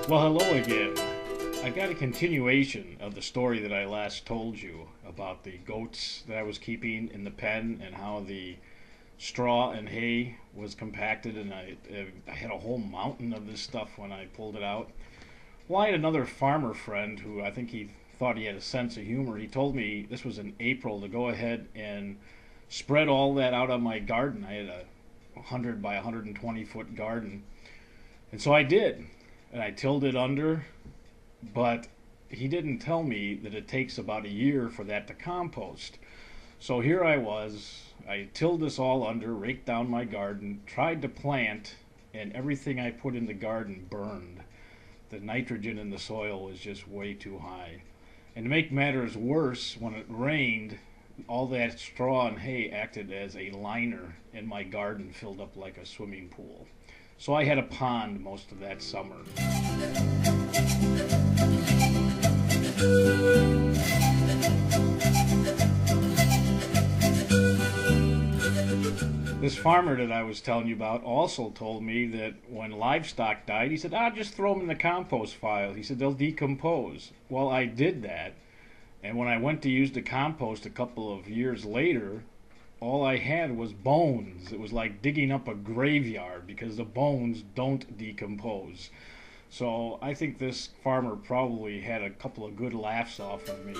Well, hello again. I got a continuation of the story that I last told you about the goats that I was keeping in the pen and how the straw and hay was compacted, and I had a whole mountain of this stuff when I pulled it out. Well, I had another farmer friend who I think he thought he had a sense of humor. He told me this was in April to go ahead and spread all that out on my garden. I had a 100 by 120-foot garden, and so I did, and I tilled it under, but he didn't tell me that it takes about a year for that to compost. So here I was, I tilled this all under, raked down my garden, tried to plant, and everything I put in the garden burned. The nitrogen in the soil was just way too high. And to make matters worse, when it rained, all that straw and hay acted as a liner, and my garden filled up like a swimming pool. So I had a pond most of that summer. This farmer that I was telling you about also told me that when livestock died, he said, just throw them in the compost pile. He said, they'll decompose. Well, I did that. And when I went to use the compost a couple of years later, all I had was bones. It was like digging up a graveyard because the bones don't decompose. So I think this farmer probably had a couple of good laughs off of me.